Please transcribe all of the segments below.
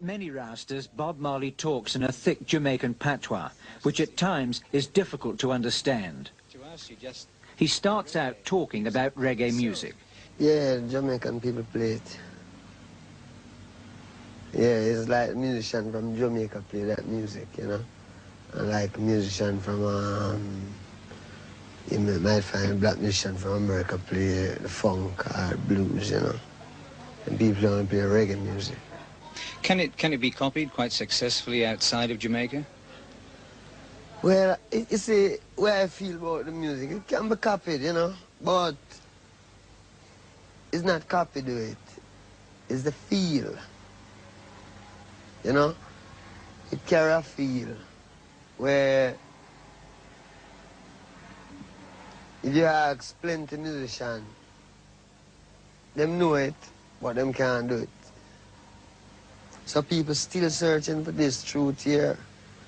many Rastas, Bob Marley talks in a thick Jamaican patois, which at times is difficult to understand. He starts out talking about reggae music. Yeah, Jamaican people play it. Yeah, it's like a musician from Jamaica play that music, you know. And like a musician from, you might find a black musician from America play the funk or blues, you know. And people only play reggae music. Can it be copied quite successfully outside of Jamaica? Well, you see, where I feel about the music, it can be copied, you know, but it's not copied to it. It's the feel, you know. It carry a feel where if you ask plenty musicians, them know it, but them can't do it. So people still searching for this truth here,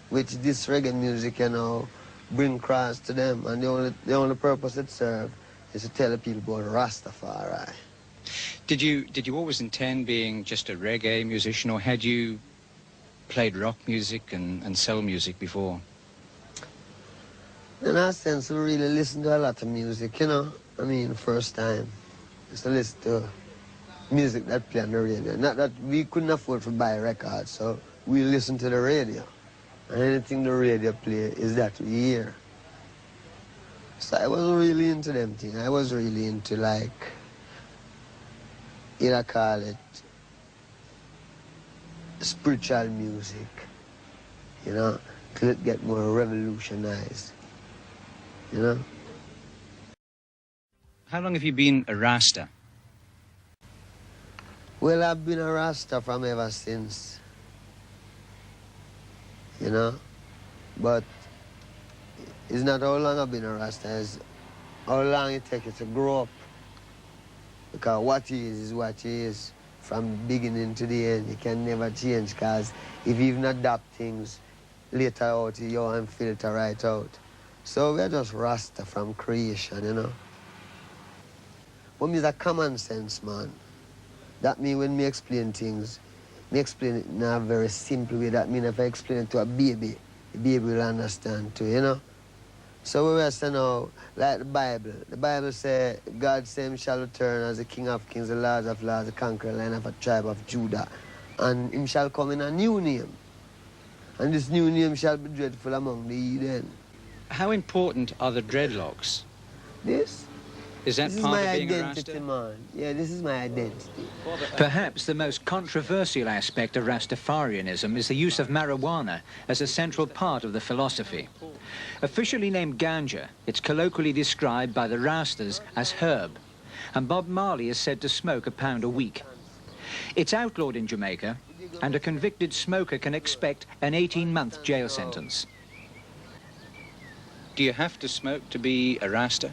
which this reggae music, you know, bring across to them. And the only purpose it serves is to tell the people about Rastafari. Did you always intend being just a reggae musician, or had you played rock music and soul music before? In that sense, we really listen to a lot of music, you know. I mean, first time, just to listen to music that play on the radio. Not that we couldn't afford to buy records, so we listen to the radio. And anything the radio play is that we hear. So I wasn't really into them things. I was really into, like, I call it spiritual music, you know, till it get more revolutionized, you know. How long have you been a Rasta? Well, I've been a Rasta from ever since, you know, but it's not how long I've been a Rasta, it's how long it takes you to grow up. Because what he is what he is, from beginning to the end. You can never change, because if you even adapt things later out, you and filter right out. So we're just Rasta from creation, you know. But me's a common sense, man. That means when me explain things, me explain it in a very simple way. That means if I explain it to a baby, the baby will understand too, you know. So we say now, like the Bible says, God same shall return as the King of kings, the Lord of lords, the conqueror line of a tribe of Judah. And him shall come in a new name. And this new name shall be dreadful among the heathen. How important are the dreadlocks? This? Is that This is part my of being identity, a Rasta? man. Yeah, this is my identity. Perhaps the most controversial aspect of Rastafarianism is the use of marijuana as a central part of the philosophy. Officially named ganja, it's colloquially described by the Rastas as herb, and Bob Marley is said to smoke a pound a week. It's outlawed in Jamaica, and a convicted smoker can expect an 18-month jail sentence. Do you have to smoke to be a Rasta?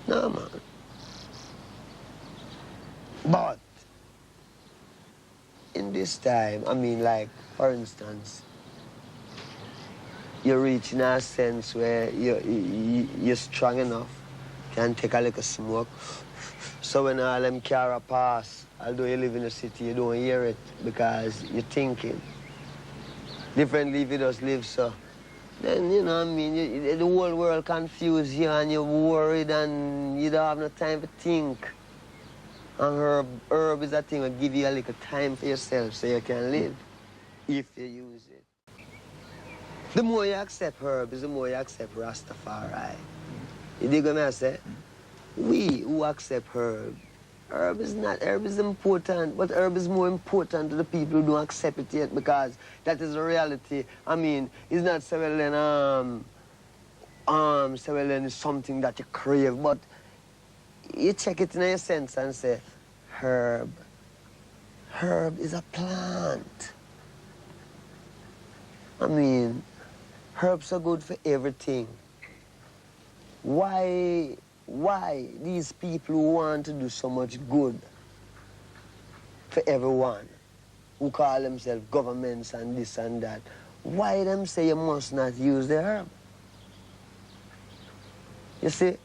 No, man. But in this time, I mean, like, for instance, you're reaching a sense where you're strong enough, can take a little smoke. So when all them car pass, although you live in the city, you don't hear it because you're thinking. Differently if you just live so. Then, you know what I mean, the whole world confused you and you're worried and you don't have no time to think. And herb is a thing that give you a little time for yourself so you can live, if you use it. The more you accept herbs, the more you accept Rastafari. You dig what I say? We who accept herb is important, but herb is more important to the people who don't accept it yet, because that is the reality. I mean, it's not so well then, it's something that you crave, but you check it in your sense and say, herb is a plant. I mean, herbs are good for everything. Why these people who want to do so much good for everyone, who call themselves governments and this and that, why them say you must not use the herb? You see?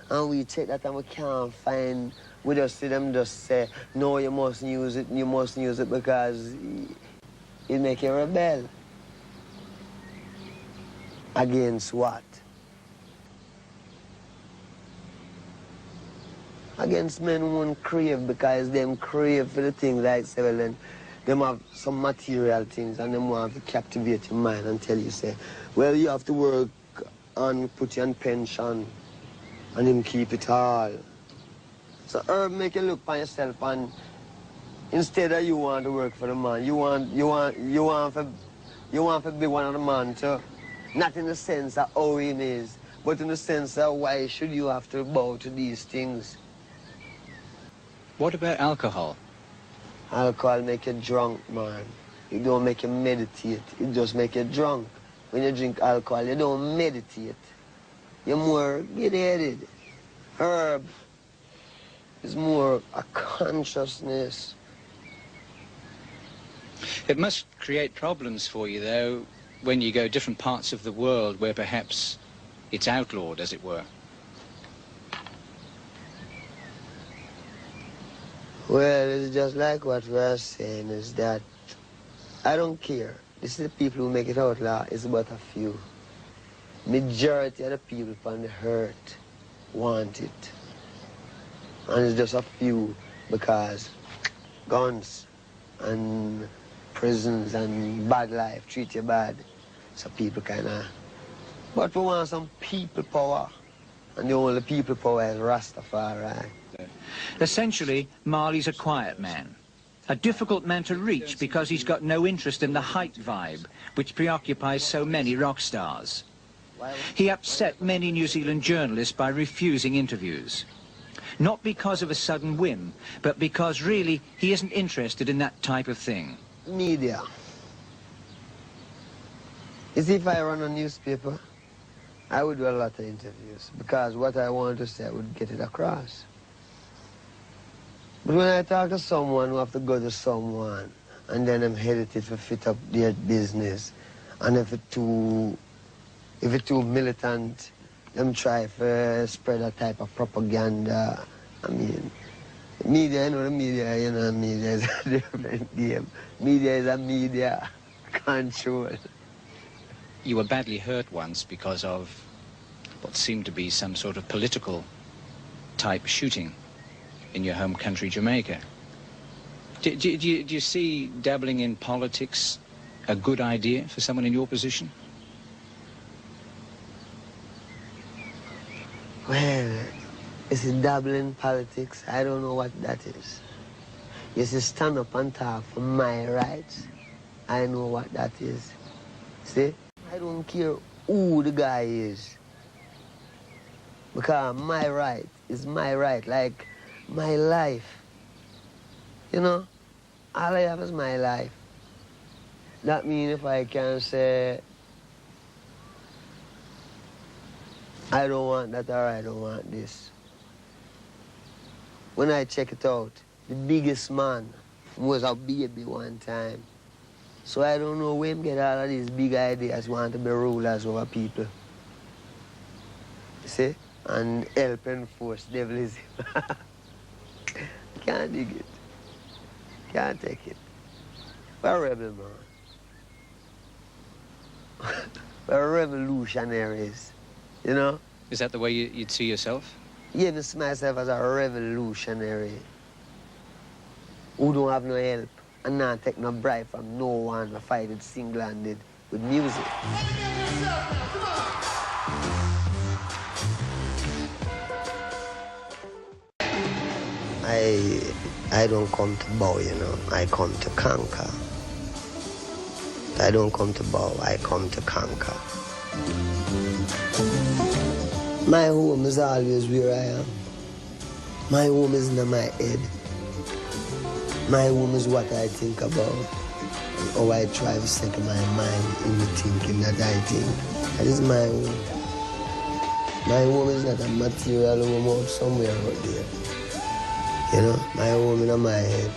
And we check that and we We just see them just say, no, you mustn't use it because it make you rebel. Against what? Against men who won't crave, because them crave for the things like say, them have some material things and them want to captivate your mind and tell you, say, well, you have to work and put you on pension and him keep it all. So Herb make you look for yourself, and instead of you want to work for the man, you want to be one of the man too. Not in the sense of how him is, but in the sense of why should you have to bow to these things. What about alcohol? Alcohol make you drunk, man. It don't make you meditate. It just make you drunk. When you drink alcohol, you don't meditate. You're more get-headed. Herb is more a consciousness. It must create problems for you, though, when you go different parts of the world where perhaps it's outlawed, as it were. Well, it's just like what we're saying, is that I don't care. This is the people who make it outlaw, it's but a few. Majority of the people on the earth want it. And it's just a few because guns and prisons and bad life treat you bad. So people kinda... But we want some people power. And the only people power is Rastafari. Essentially, Marley's a quiet man. A difficult man to reach because he's got no interest in the hype vibe, which preoccupies so many rock stars. He upset many New Zealand journalists by refusing interviews. Not because of a sudden whim, but because really he isn't interested in that type of thing. Media. You see, if I run a newspaper, I would do a lot of interviews because what I want to say, I would get it across. But when I talk to someone who have to go to someone, and then I'm hesitant to fit up their business, and if it's too militant, them try to spread a type of propaganda. I mean, media, you know, the media is a different game. Media is a media control. You were badly hurt once because of what seemed to be some sort of political type shooting in your home country, Jamaica. Do you see dabbling in politics a good idea for someone in your position? Well, is it dabbling in politics? I don't know what that is. You see, stand up and talk for my rights. I know what that is. See? I don't care who the guy is. Because my right is my right, like my life. You know? All I have is my life. That means if I can say, I don't want that or I don't want this. When I check it out, the biggest man was a baby one time. So I don't know where him get all of these big ideas, want to be rulers over people. You see? And help enforce devilism. Can't dig it. Can't take it. We're a rebel, man. We're revolutionaries, you know? Is that the way you'd see yourself? Yeah, I see myself as a revolutionary who don't have no help and not take no bribe from no one. I fight it single-handed with music. I don't come to bow, you know. I come to conquer. I don't come to bow, I come to conquer. My home is always where I am. My home is in my head. My home is what I think about. And how I try to set my mind in the thinking that I think. That is my home. My home is not a material home out somewhere out there. You know, my home in my head.